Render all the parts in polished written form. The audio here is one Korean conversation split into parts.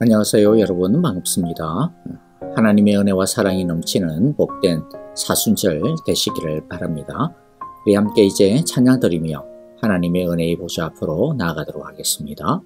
안녕하세요 여러분, 반갑습니다. 하나님의 은혜와 사랑이 넘치는 복된 사순절 되시기를 바랍니다. 우리 함께 이제 찬양 드리며 하나님의 은혜의 보좌 앞으로 나아가도록 하겠습니다.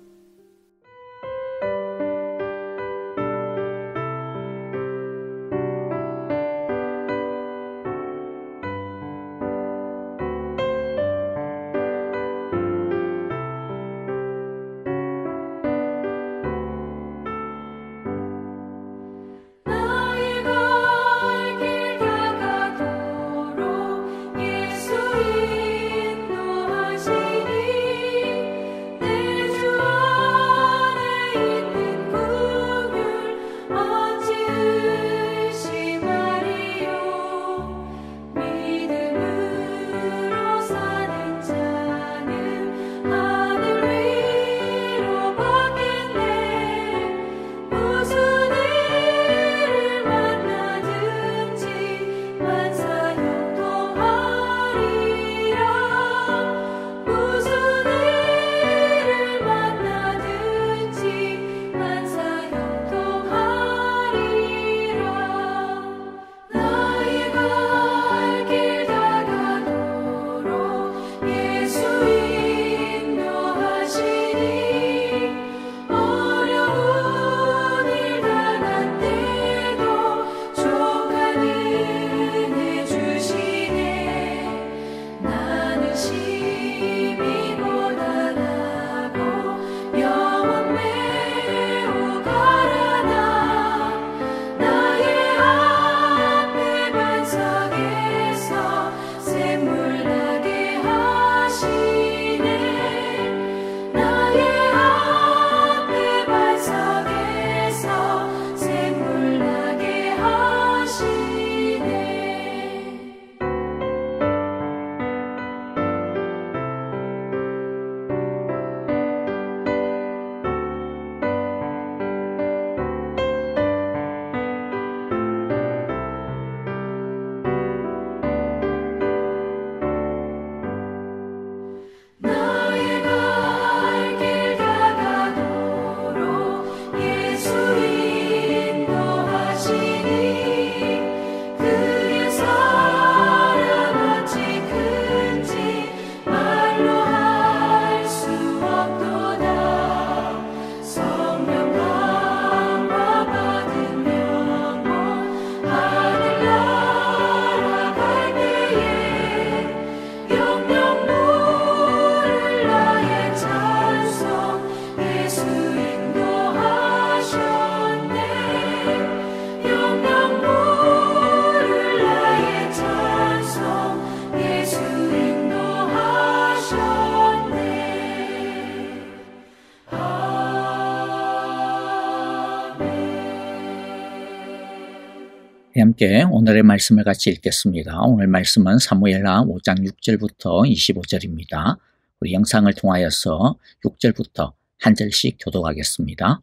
함께 오늘의 말씀을 같이 읽겠습니다. 오늘 말씀은 사무엘하 5장 6절부터 25절입니다. 우리 영상을 통하여서 6절부터 한 절씩 교독하겠습니다.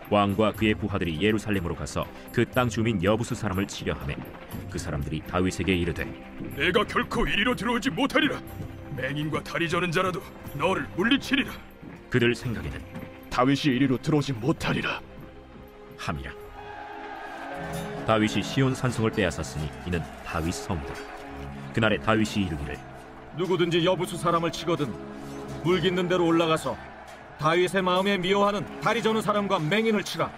왕과 그의 부하들이 예루살렘으로 가서 그 땅 주민 여부수 사람을 치려 하매 그 사람들이 다윗에게 이르되 내가 결코 이리로 들어오지 못하리라. 맹인과 다리 저는 자라도 너를 물리치리라. 그들 생각에는 다윗이 이리로 들어오지 못하리라 함이라. 다윗이 시온 산성을 빼앗았으니 이는 다윗 성이다. 그날에 다윗이 이르기를 누구든지 여부수 사람을 치거든 물 깃는 데로 올라가서 다윗의 마음에 미워하는 다리 저는 사람과 맹인을 치라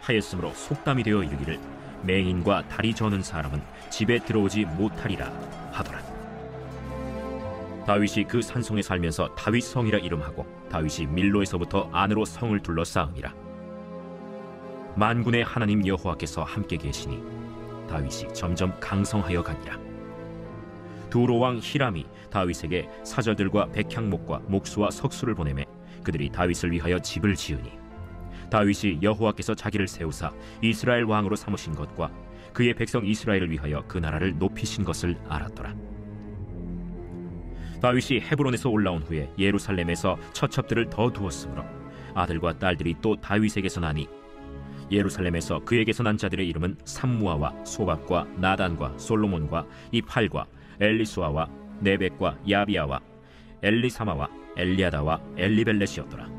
하였으므로 속담이 되어 이르기를 맹인과 다리 저는 사람은 집에 들어오지 못하리라 하더라. 다윗이 그 산성에 살면서 다윗 성이라 이름하고 다윗이 밀로에서부터 안으로 성을 둘러싸음이라. 만군의 하나님 여호와께서 함께 계시니 다윗이 점점 강성하여 가니라. 두로 왕 히람이 다윗에게 사절들과 백향목과 목수와 석수를 보내매 그들이 다윗을 위하여 집을 지으니 다윗이 여호와께서 자기를 세우사 이스라엘 왕으로 삼으신 것과 그의 백성 이스라엘을 위하여 그 나라를 높이신 것을 알았더라. 다윗이 헤브론에서 올라온 후에 예루살렘에서 처첩들을 더 두었으므로 아들과 딸들이 또 다윗에게서 나니 예루살렘에서 그에게서 난 자들의 이름은 삼무아와 소박과 나단과 솔로몬과 이팔과 엘리수아와 네벡과 야비아와 엘리사마와 엘리아다와 엘리벨렛이었더라.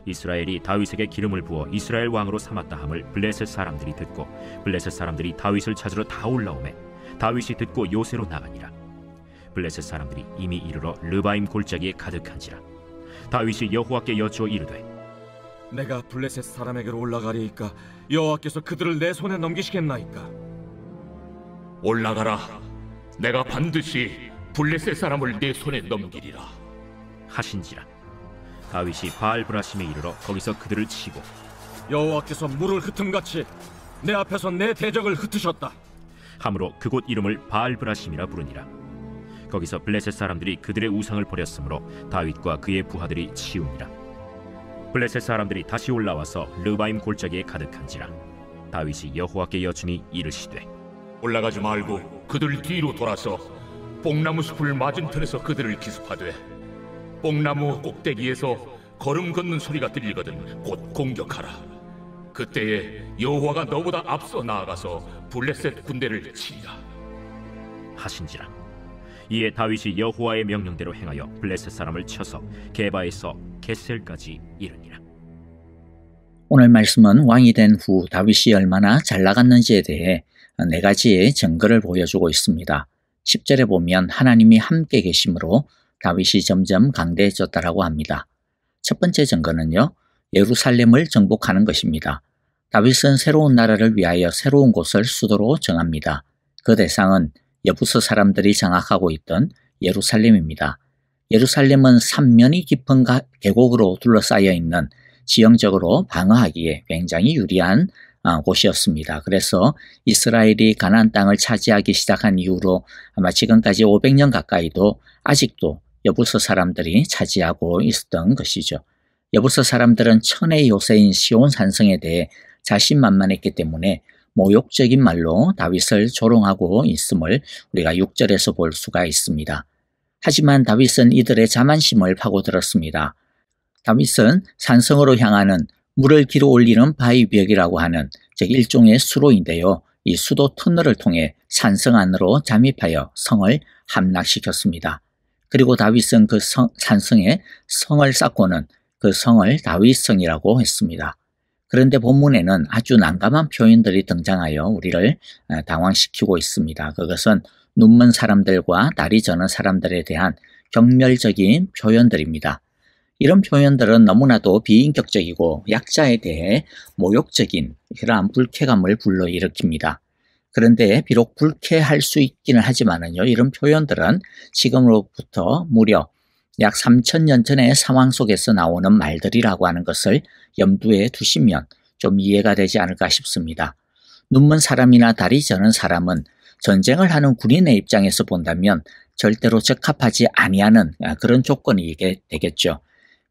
이스라엘이 다윗에게 기름을 부어 이스라엘 왕으로 삼았다 함을 블레셋 사람들이 듣고 블레셋 사람들이 다윗을 찾으러 다 올라오매 다윗이 듣고 요새로 나가니라. 블레셋 사람들이 이미 이르러 르바임 골짜기에 가득한지라. 다윗이 여호와께 여쭈어 이르되 내가 블레셋 사람에게로 올라가리이까 여호와께서 그들을 내 손에 넘기시겠나이까? 올라가라. 내가 반드시 블레셋 사람을 내 손에 넘기리라 하신지라. 다윗이 바알브라심에 이르러 거기서 그들을 치고 여호와께서 물을 흩음같이 내 앞에서 내 대적을 흩으셨다 함으로 그곳 이름을 바알브라심이라 부르니라. 거기서 블레셋 사람들이 그들의 우상을 버렸으므로 다윗과 그의 부하들이 치우니라. 블레셋 사람들이 다시 올라와서 르바임 골짜기에 가득한지라. 다윗이 여호와께 여쭈니 이르시되 올라가지 말고 그들 뒤로 돌아서 뽕나무 숲을 맞은편에서 그들을 기습하되 뽕나무 꼭대기에서 걸음 걷는 소리가 들리거든 곧 공격하라. 그때에 여호와가 너보다 앞서 나아가서 블레셋 군대를 치리라 하신지라. 이에 다윗이 여호와의 명령대로 행하여 블레셋 사람을 쳐서 게바에서 겟셀까지 이르니라. 오늘 말씀은 왕이 된 후 다윗이 얼마나 잘 나갔는지에 대해 네 가지의 증거를 보여주고 있습니다. 10절에 보면 하나님이 함께 계심으로 다윗이 점점 강대해졌다라고 합니다. 첫 번째 증거는요, 예루살렘을 정복하는 것입니다. 다윗은 새로운 나라를 위하여 새로운 곳을 수도로 정합니다. 그 대상은 여부스 사람들이 장악하고 있던 예루살렘입니다. 예루살렘은 삼면이 깊은 계곡으로 둘러싸여 있는 지형적으로 방어하기에 굉장히 유리한 곳이었습니다. 그래서 이스라엘이 가나안 땅을 차지하기 시작한 이후로 아마 지금까지 500년 가까이도 아직도 여부스 사람들이 차지하고 있었던 것이죠. 여부스 사람들은 천의 요새인 시온 산성에 대해 자신만만했기 때문에 모욕적인 말로 다윗을 조롱하고 있음을 우리가 6절에서 볼 수가 있습니다. 하지만 다윗은 이들의 자만심을 파고들었습니다. 다윗은 산성으로 향하는 물을 기로 올리는 바위벽이라고 하는 즉 일종의 수로인데요. 이 수도 터널을 통해 산성 안으로 잠입하여 성을 함락시켰습니다. 그리고 다윗은 그 산성에 성을 쌓고는 그 성을 다윗성이라고 했습니다. 그런데 본문에는 아주 난감한 표현들이 등장하여 우리를 당황시키고 있습니다. 그것은 눈먼 사람들과 다리 저는 사람들에 대한 경멸적인 표현들입니다. 이런 표현들은 너무나도 비인격적이고 약자에 대해 모욕적인 그러한 불쾌감을 불러일으킵니다. 그런데 비록 불쾌할 수 있기는 하지만은요, 이런 표현들은 지금으로부터 무려 약 3000년 전의 상황 속에서 나오는 말들이라고 하는 것을 염두에 두시면 좀 이해가 되지 않을까 싶습니다. 눈먼 사람이나 다리 저는 사람은 전쟁을 하는 군인의 입장에서 본다면 절대로 적합하지 아니하는 그런 조건이 이게 되겠죠.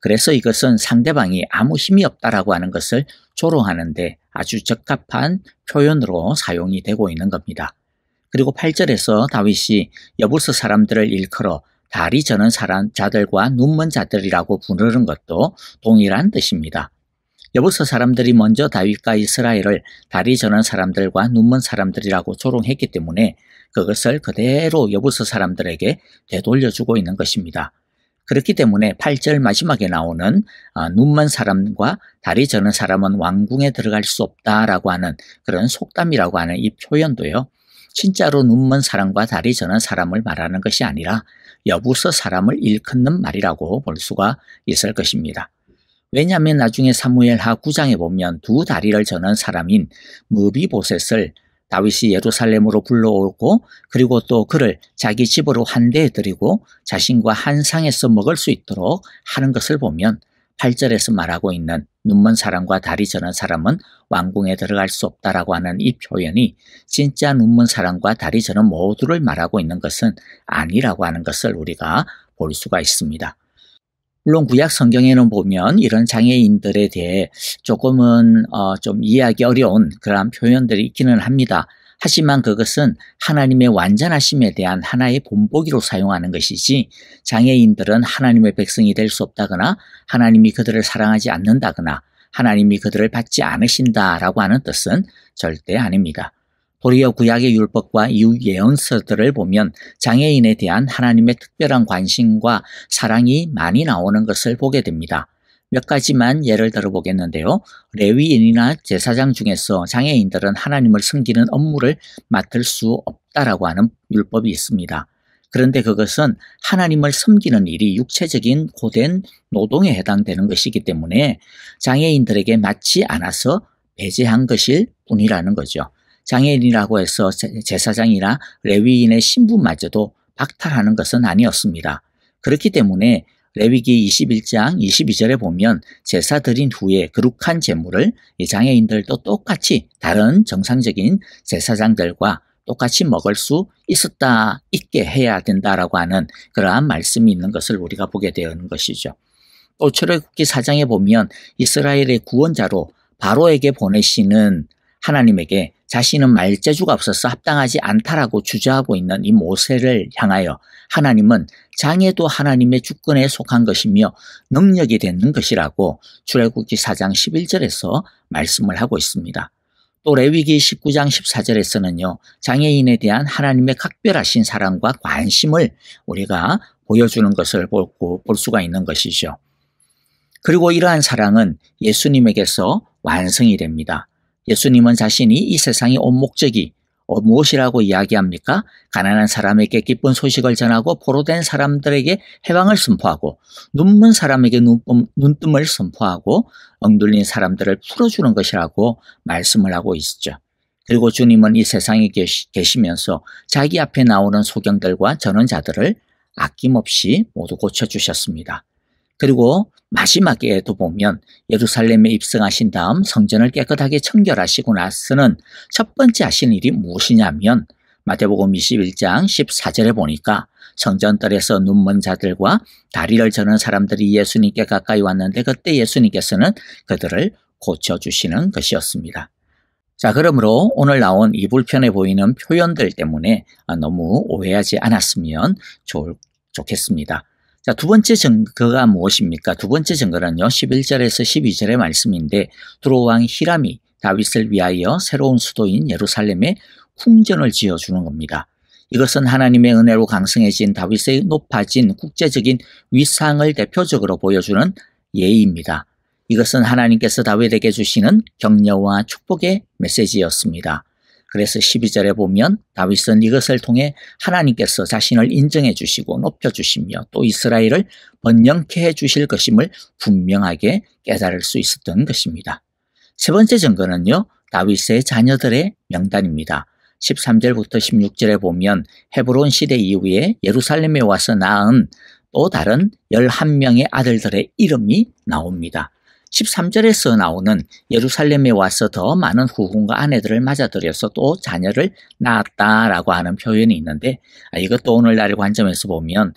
그래서 이것은 상대방이 아무 힘이 없다라고 하는 것을 조롱하는데 아주 적합한 표현으로 사용이 되고 있는 겁니다. 그리고 8절에서 다윗이 여부스 사람들을 일컬어 다리 저는 자들과 눈먼 자들이라고 부르는 것도 동일한 뜻입니다. 여부스 사람들이 먼저 다윗과 이스라엘을 다리 저는 사람들과 눈먼 사람들이라고 조롱했기 때문에 그것을 그대로 여부스 사람들에게 되돌려주고 있는 것입니다. 그렇기 때문에 8절 마지막에 나오는 눈먼 사람과 다리 저는 사람은 왕궁에 들어갈 수 없다라고 하는 그런 속담이라고 하는 이 표현도요, 진짜로 눈먼 사람과 다리 저는 사람을 말하는 것이 아니라 여부스 사람을 일컫는 말이라고 볼 수가 있을 것입니다. 왜냐하면 나중에 사무엘하 9장에 보면 두 다리를 저는 사람인 무비보셋을 다윗이 예루살렘으로 불러오고 그리고 또 그를 자기 집으로 환대해드리고 자신과 한 상에서 먹을 수 있도록 하는 것을 보면 8절에서 말하고 있는 눈먼 사람과 다리 저는 사람은 왕궁에 들어갈 수 없다라고 하는 이 표현이 진짜 눈먼 사람과 다리 저는 모두를 말하고 있는 것은 아니라고 하는 것을 우리가 볼 수가 있습니다. 물론 구약 성경에는 보면 이런 장애인들에 대해 조금은 좀 이해하기 어려운 그러한 표현들이 있기는 합니다. 하지만 그것은 하나님의 완전하심에 대한 하나의 본보기로 사용하는 것이지 장애인들은 하나님의 백성이 될 수 없다거나 하나님이 그들을 사랑하지 않는다거나 하나님이 그들을 받지 않으신다라고 하는 뜻은 절대 아닙니다. 도리어 구약의 율법과 이후 예언서들을 보면 장애인에 대한 하나님의 특별한 관심과 사랑이 많이 나오는 것을 보게 됩니다. 몇 가지만 예를 들어 보겠는데요. 레위인이나 제사장 중에서 장애인들은 하나님을 섬기는 업무를 맡을 수 없다라고 하는 율법이 있습니다. 그런데 그것은 하나님을 섬기는 일이 육체적인 고된 노동에 해당되는 것이기 때문에 장애인들에게 맞지 않아서 배제한 것일 뿐이라는 거죠. 장애인이라고 해서 제사장이나 레위인의 신분마저도 박탈하는 것은 아니었습니다. 그렇기 때문에 레위기 21장 22절에 보면 제사 드린 후에 거룩한 제물을 이 장애인들도 똑같이 다른 정상적인 제사장들과 똑같이 먹을 수 있게 해야 된다라고 하는 그러한 말씀이 있는 것을 우리가 보게 되는 것이죠. 또 출애굽기 4장에 보면 이스라엘의 구원자로 바로에게 보내시는 하나님에게 자신은 말재주가 없어서 합당하지 않다라고 주저하고 있는 이 모세를 향하여 하나님은 장애도 하나님의 주권에 속한 것이며 능력이 되는 것이라고 출애굽기 4장 11절에서 말씀을 하고 있습니다. 또 레위기 19장 14절에서는요. 장애인에 대한 하나님의 각별하신 사랑과 관심을 우리가 보여주는 것을 볼 수가 있는 것이죠. 그리고 이러한 사랑은 예수님에게서 완성이 됩니다. 예수님은 자신이 이 세상의 온 목적이 무엇이라고 이야기합니까? 가난한 사람에게 기쁜 소식을 전하고 포로된 사람들에게 해방을 선포하고 눈먼 사람에게 눈뜸을 선포하고 엉둘린 사람들을 풀어주는 것이라고 말씀을 하고 있죠. 그리고 주님은 이 세상에 계시면서 자기 앞에 나오는 소경들과 전원자들을 아낌없이 모두 고쳐주셨습니다. 그리고 마지막에도 보면 예루살렘에 입성하신 다음 성전을 깨끗하게 청결하시고 나서는 첫 번째 하신 일이 무엇이냐면 마태복음 21장 14절에 보니까 성전뜰에서 눈먼 자들과 다리를 저는 사람들이 예수님께 가까이 왔는데 그때 예수님께서는 그들을 고쳐주시는 것이었습니다. 자, 그러므로 오늘 나온 이 불편해 보이는 표현들 때문에 너무 오해하지 않았으면 좋겠습니다. 자, 두 번째 증거가 무엇입니까? 두 번째 증거는요, 11절에서 12절의 말씀인데, 두로 왕 히람이 다윗을 위하여 새로운 수도인 예루살렘에 궁전을 지어주는 겁니다. 이것은 하나님의 은혜로 강성해진 다윗의 높아진 국제적인 위상을 대표적으로 보여주는 예입니다. 이것은 하나님께서 다윗에게 주시는 격려와 축복의 메시지였습니다. 그래서 12절에 보면 다윗은 이것을 통해 하나님께서 자신을 인정해 주시고 높여 주시며 또 이스라엘을 번영케 해 주실 것임을 분명하게 깨달을 수 있었던 것입니다. 세 번째 증거는요, 다윗의 자녀들의 명단입니다. 13절부터 16절에 보면 헤브론 시대 이후에 예루살렘에 와서 낳은 또 다른 11명의 아들들의 이름이 나옵니다. 13절에서 나오는 예루살렘에 와서 더 많은 후궁과 아내들을 맞아들여서 또 자녀를 낳았다라고 하는 표현이 있는데 이것도 오늘날의 관점에서 보면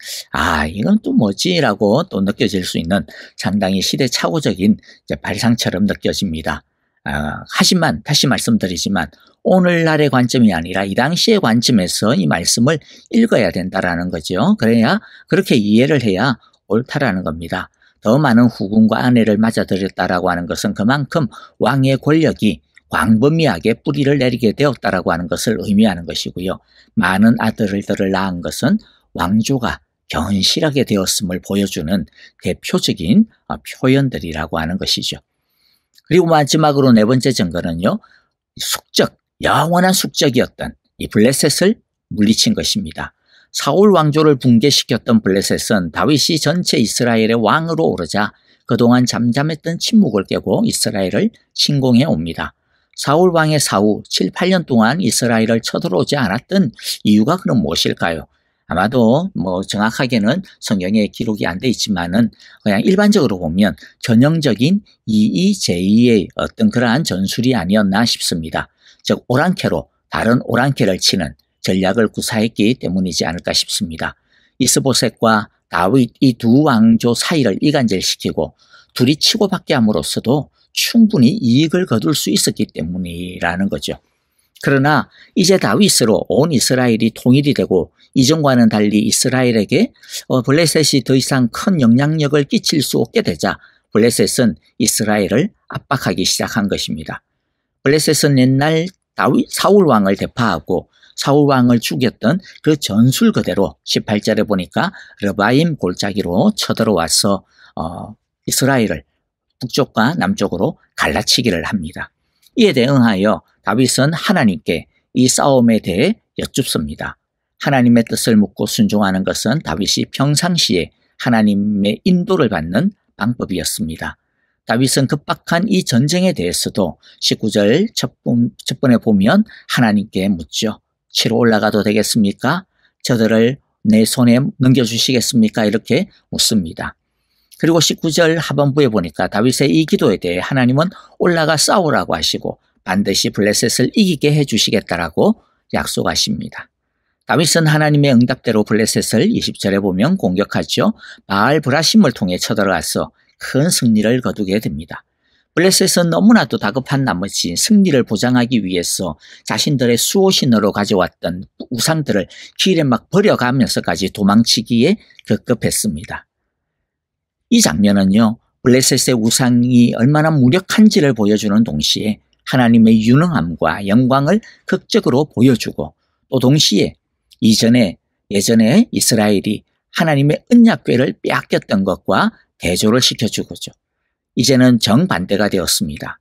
이건 또 뭐지라고 또 느껴질 수 있는 상당히 시대착오적인 발상처럼 느껴집니다. 하지만 다시 말씀드리지만 오늘날의 관점이 아니라 이 당시의 관점에서 이 말씀을 읽어야 된다라는 거죠. 그래야 그렇게 이해를 해야 옳다라는 겁니다. 더 많은 후궁과 아내를 맞아들였다라고 하는 것은 그만큼 왕의 권력이 광범위하게 뿌리를 내리게 되었다라고 하는 것을 의미하는 것이고요. 많은 아들들을 낳은 것은 왕조가 견실하게 되었음을 보여주는 대표적인 표현들이라고 하는 것이죠. 그리고 마지막으로 네 번째 증거는요. 영원한 숙적이었던 이 블레셋을 물리친 것입니다. 사울 왕조를 붕괴시켰던 블레셋은 다윗이 전체 이스라엘의 왕으로 오르자 그동안 잠잠했던 침묵을 깨고 이스라엘을 침공해 옵니다. 사울 왕의 사후 7, 8년 동안 이스라엘을 쳐들어오지 않았던 이유가 그럼 무엇일까요? 아마도 정확하게는 성경에 기록이 안 돼 있지만은 그냥 일반적으로 보면 전형적인 제2의 어떤 그러한 전술이 아니었나 싶습니다. 즉 오랑캐로 다른 오랑캐를 치는 전략을 구사했기 때문이지 않을까 싶습니다. 이스보셋과 다윗 이 두 왕조 사이를 이간질시키고 둘이 치고받게 함으로써도 충분히 이익을 거둘 수 있었기 때문이라는 거죠. 그러나 이제 다윗으로 온 이스라엘이 통일이 되고 이전과는 달리 이스라엘에게 블레셋이 더 이상 큰 영향력을 끼칠 수 없게 되자 블레셋은 이스라엘을 압박하기 시작한 것입니다. 블레셋은 옛날 사울 왕을 대파하고 사울 왕을 죽였던 그 전술 그대로 18절에 보니까 르바임 골짜기로 쳐들어와서 이스라엘을 북쪽과 남쪽으로 갈라치기를 합니다. 이에 대응하여 다윗은 하나님께 이 싸움에 대해 여쭙습니다. 하나님의 뜻을 묻고 순종하는 것은 다윗이 평상시에 하나님의 인도를 받는 방법이었습니다. 다윗은 급박한 이 전쟁에 대해서도 19절 첫번에 보면 하나님께 묻죠. 치러 올라가도 되겠습니까? 저들을 내 손에 넘겨주시겠습니까? 이렇게 묻습니다. 그리고 19절 하반부에 보니까 다윗의 이 기도에 대해 하나님은 올라가 싸우라고 하시고 반드시 블레셋을 이기게 해주시겠다라고 약속하십니다. 다윗은 하나님의 응답대로 블레셋을 20절에 보면 공격하죠. 바알 브라심을 통해 쳐들어가서 큰 승리를 거두게 됩니다. 블레셋은 너무나도 다급한 나머지 승리를 보장하기 위해서 자신들의 수호신으로 가져왔던 우상들을 길에 막 버려가면서까지 도망치기에 급급했습니다. 이 장면은요, 블레셋의 우상이 얼마나 무력한지를 보여주는 동시에 하나님의 유능함과 영광을 극적으로 보여주고 또 동시에 예전에 이스라엘이 하나님의 언약궤를 빼앗겼던 것과 대조를 시켜주고죠. 이제는 정반대가 되었습니다.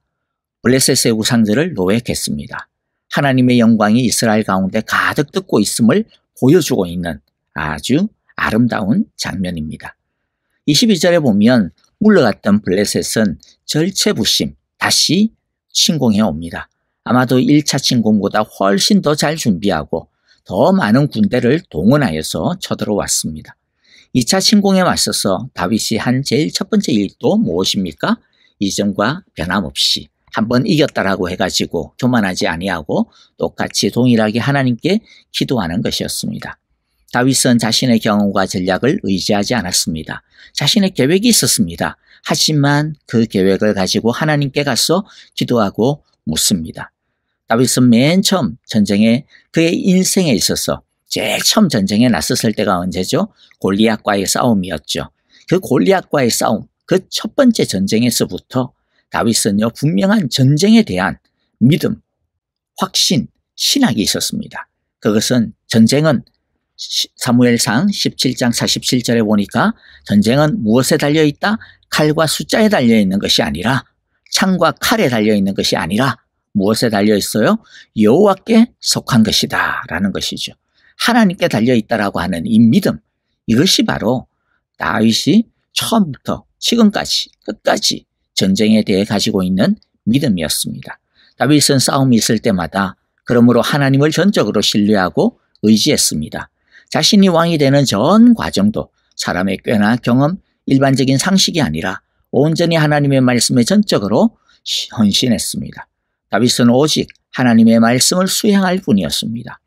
블레셋의 우상들을 노획했습니다. 하나님의 영광이 이스라엘 가운데 가득 듣고 있음을 보여주고 있는 아주 아름다운 장면입니다. 22절에 보면 물러갔던 블레셋은 절체부심 다시 침공해 옵니다. 아마도 1차 침공보다 훨씬 더 잘 준비하고 더 많은 군대를 동원하여서 쳐들어왔습니다. 2차 침공에 맞서서 다윗이 한 제일 첫 번째 일도 무엇입니까? 이전과 변함없이 한번 이겼다라고 해가지고 교만하지 아니하고 똑같이 동일하게 하나님께 기도하는 것이었습니다. 다윗은 자신의 경험과 전략을 의지하지 않았습니다. 자신의 계획이 있었습니다. 하지만 그 계획을 가지고 하나님께 가서 기도하고 묻습니다. 다윗은 맨 처음 전쟁에 그의 인생에 있어서 제일 처음 전쟁에 나섰을 때가 언제죠? 골리앗과의 싸움이었죠. 그 골리앗과의 싸움, 그 첫 번째 전쟁에서부터 다윗은요, 분명한 전쟁에 대한 믿음, 확신, 신학이 있었습니다. 그것은 전쟁은 사무엘상 17장 47절에 보니까 전쟁은 무엇에 달려있다? 칼과 숫자에 달려있는 것이 아니라 창과 칼에 달려있는 것이 아니라 무엇에 달려있어요? 여호와께 속한 것이다 라는 것이죠. 하나님께 달려있다라고 하는 이 믿음, 이것이 바로 다윗이 처음부터 지금까지 끝까지 전쟁에 대해 가지고 있는 믿음이었습니다. 다윗은 싸움이 있을 때마다 그러므로 하나님을 전적으로 신뢰하고 의지했습니다. 자신이 왕이 되는 전 과정도 사람의 꾀나 경험, 일반적인 상식이 아니라 온전히 하나님의 말씀에 전적으로 헌신했습니다. 다윗은 오직 하나님의 말씀을 수행할 뿐이었습니다.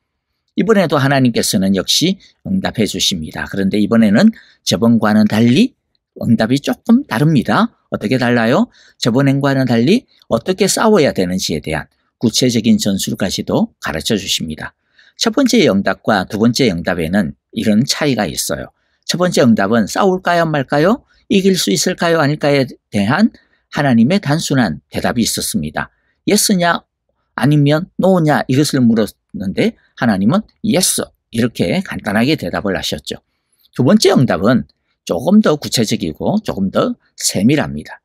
이번에도 하나님께서는 역시 응답해 주십니다. 그런데 이번에는 저번과는 달리 응답이 조금 다릅니다. 어떻게 달라요? 저번과는 달리 어떻게 싸워야 되는지에 대한 구체적인 전술까지도 가르쳐 주십니다. 첫 번째 응답과 두 번째 응답에는 이런 차이가 있어요. 첫 번째 응답은 싸울까요 말까요? 이길 수 있을까요 아닐까에 대한 하나님의 단순한 대답이 있었습니다. 예스냐 아니면 노냐 이것을 물었는데 하나님은 예스 이렇게 간단하게 대답을 하셨죠. 두 번째 응답은 조금 더 구체적이고 조금 더 세밀합니다.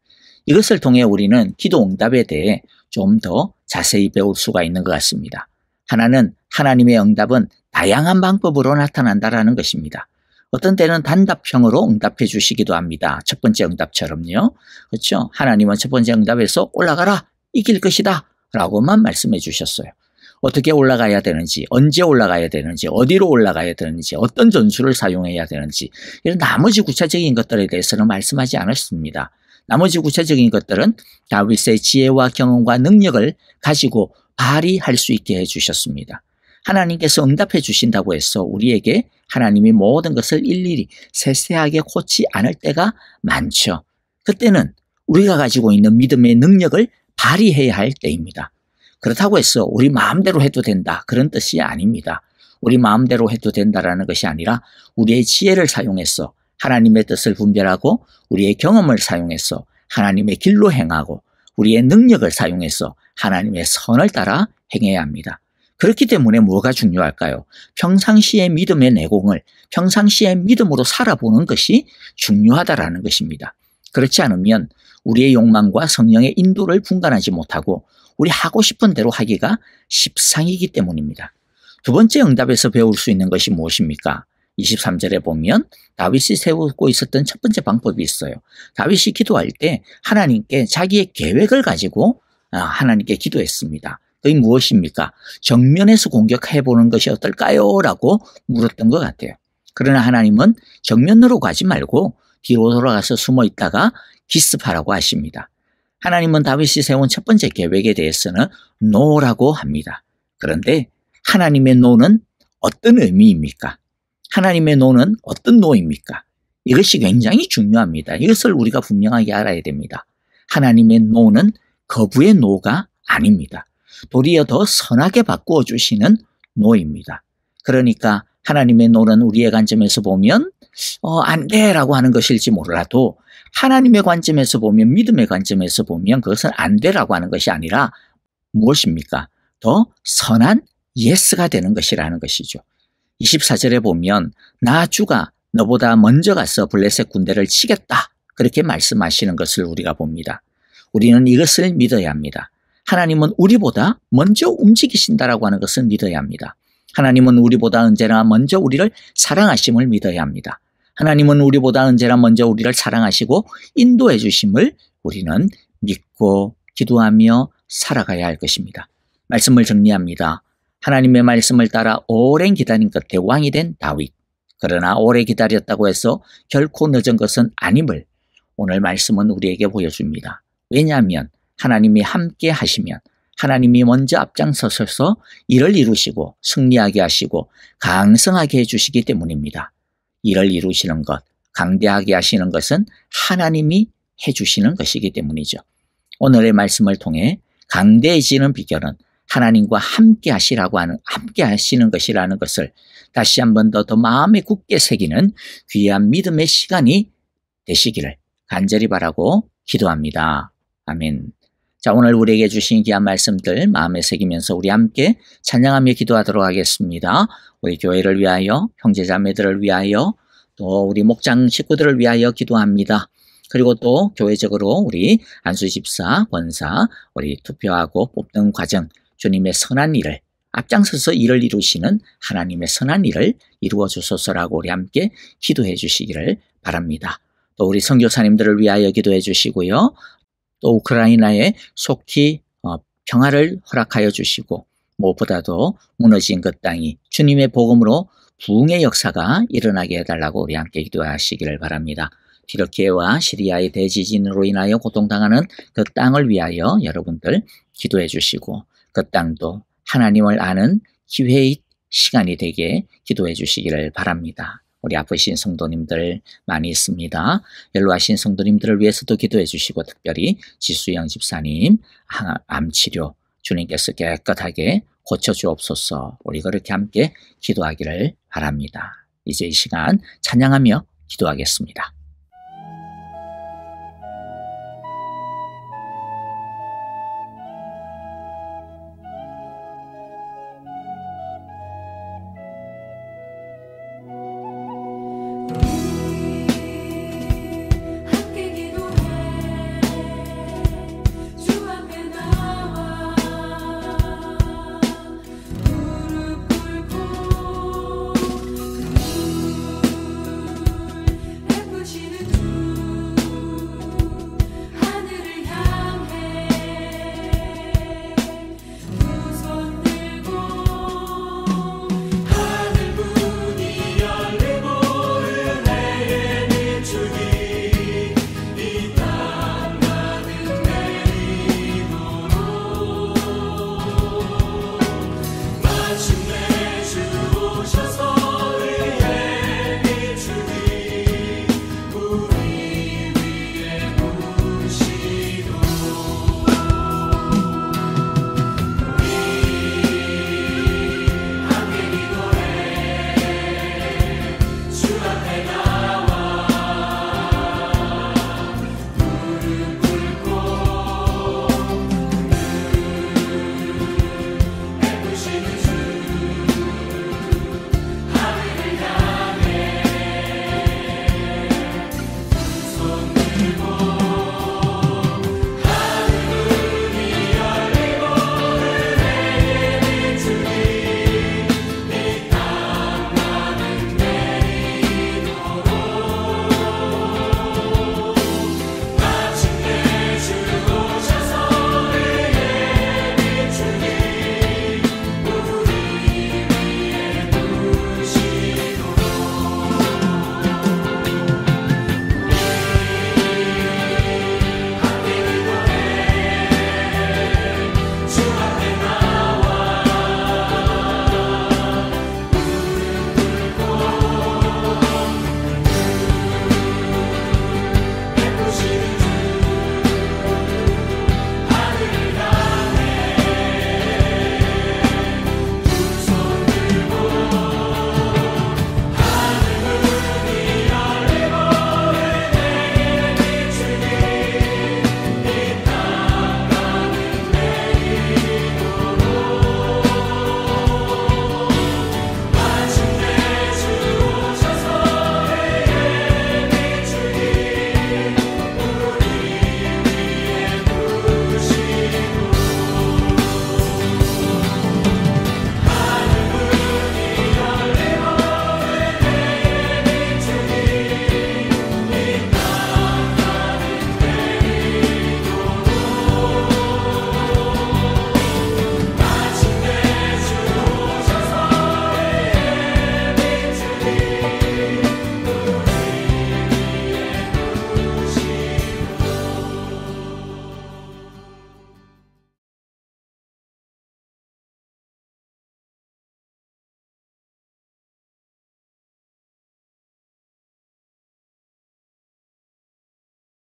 이것을 통해 우리는 기도 응답에 대해 좀 더 자세히 배울 수가 있는 것 같습니다. 하나는 하나님의 응답은 다양한 방법으로 나타난다라는 것입니다. 어떤 때는 단답형으로 응답해 주시기도 합니다. 첫 번째 응답처럼요. 그렇죠? 하나님은 첫 번째 응답에서 올라가라, 이길 것이다 라고만 말씀해 주셨어요. 어떻게 올라가야 되는지, 언제 올라가야 되는지, 어디로 올라가야 되는지, 어떤 전술을 사용해야 되는지 이런 나머지 구체적인 것들에 대해서는 말씀하지 않았습니다. 나머지 구체적인 것들은 다윗의 지혜와 경험과 능력을 가지고 발휘할 수 있게 해주셨습니다. 하나님께서 응답해 주신다고 해서 우리에게 하나님이 모든 것을 일일이 세세하게 고치 않을 때가 많죠. 그때는 우리가 가지고 있는 믿음의 능력을 발휘해야 할 때입니다. 그렇다고 해서 우리 마음대로 해도 된다 그런 뜻이 아닙니다. 우리 마음대로 해도 된다라는 것이 아니라 우리의 지혜를 사용해서 하나님의 뜻을 분별하고 우리의 경험을 사용해서 하나님의 길로 행하고 우리의 능력을 사용해서 하나님의 선을 따라 행해야 합니다. 그렇기 때문에 뭐가 중요할까요? 평상시의 믿음의 내공을 평상시의 믿음으로 살아보는 것이 중요하다라는 것입니다. 그렇지 않으면 우리의 욕망과 성령의 인도를 분간하지 못하고 우리 하고 싶은 대로 하기가 십상이기 때문입니다. 두 번째 응답에서 배울 수 있는 것이 무엇입니까? 23절에 보면 다윗이 세우고 있었던 첫 번째 방법이 있어요. 다윗이 기도할 때 하나님께 자기의 계획을 가지고 하나님께 기도했습니다. 그게 무엇입니까? 정면에서 공격해보는 것이 어떨까요? 라고 물었던 것 같아요. 그러나 하나님은 정면으로 가지 말고 뒤로 돌아가서 숨어 있다가 기습하라고 하십니다. 하나님은 다윗이 세운 첫 번째 계획에 대해서는 노라고 합니다. 그런데 하나님의 노는 어떤 의미입니까? 하나님의 노는 어떤 노입니까? 이것이 굉장히 중요합니다. 이것을 우리가 분명하게 알아야 됩니다. 하나님의 노는 거부의 노가 아닙니다. 도리어 더 선하게 바꾸어 주시는 노입니다. 그러니까 하나님의 노는 우리의 관점에서 보면 안 돼라고 하는 것일지 몰라도 하나님의 관점에서 보면, 믿음의 관점에서 보면 그것은 안 돼라고 하는 것이 아니라 무엇입니까? 더 선한 예스가 되는 것이라는 것이죠. 24절에 보면 나 주가 너보다 먼저 가서 블레셋 군대를 치겠다, 그렇게 말씀하시는 것을 우리가 봅니다. 우리는 이것을 믿어야 합니다. 하나님은 우리보다 먼저 움직이신다라고 하는 것을 믿어야 합니다. 하나님은 우리보다 언제나 먼저 우리를 사랑하심을 믿어야 합니다. 하나님은 우리보다 언제나 먼저 우리를 사랑하시고 인도해 주심을 우리는 믿고 기도하며 살아가야 할 것입니다. 말씀을 정리합니다. 하나님의 말씀을 따라 오랜 기다림 끝에 왕이 된 다윗. 그러나 오래 기다렸다고 해서 결코 늦은 것은 아님을 오늘 말씀은 우리에게 보여줍니다. 왜냐하면 하나님이 함께 하시면 하나님이 먼저 앞장서셔서 일을 이루시고 승리하게 하시고 강성하게 해주시기 때문입니다. 일을 이루시는 것, 강대하게 하시는 것은 하나님이 해주시는 것이기 때문이죠. 오늘의 말씀을 통해 강대해지는 비결은 하나님과 함께 하시는 것이라는 것을 다시 한 번 더 마음에 굳게 새기는 귀한 믿음의 시간이 되시기를 간절히 바라고 기도합니다. 아멘. 자, 오늘 우리에게 주신 귀한 말씀들 마음에 새기면서 우리 함께 찬양하며 기도하도록 하겠습니다. 우리 교회를 위하여, 형제자매들을 위하여, 또 우리 목장 식구들을 위하여 기도합니다. 그리고 또 교회적으로 우리 안수 집사, 권사, 우리 투표하고 뽑는 과정, 주님의 선한 일을 앞장서서 일을 이루시는 하나님의 선한 일을 이루어 주소서라고 우리 함께 기도해 주시기를 바랍니다. 또 우리 선교사님들을 위하여 기도해 주시고요. 또 우크라이나에 속히 평화를 허락하여 주시고 무엇보다도 무너진 그 땅이 주님의 복음으로 부흥의 역사가 일어나게 해달라고 우리 함께 기도하시기를 바랍니다. 튀르키예와 시리아의 대지진으로 인하여 고통당하는 그 땅을 위하여 여러분들 기도해 주시고 그 땅도 하나님을 아는 기회의 시간이 되게 기도해 주시기를 바랍니다. 우리 아프신 성도님들 많이 있습니다. 연로하신 성도님들을 위해서도 기도해 주시고 특별히 지수영 집사님 암치료 주님께서 깨끗하게 고쳐주옵소서. 우리 그렇게 함께 기도하기를 바랍니다. 이제 이 시간 찬양하며 기도하겠습니다. 마치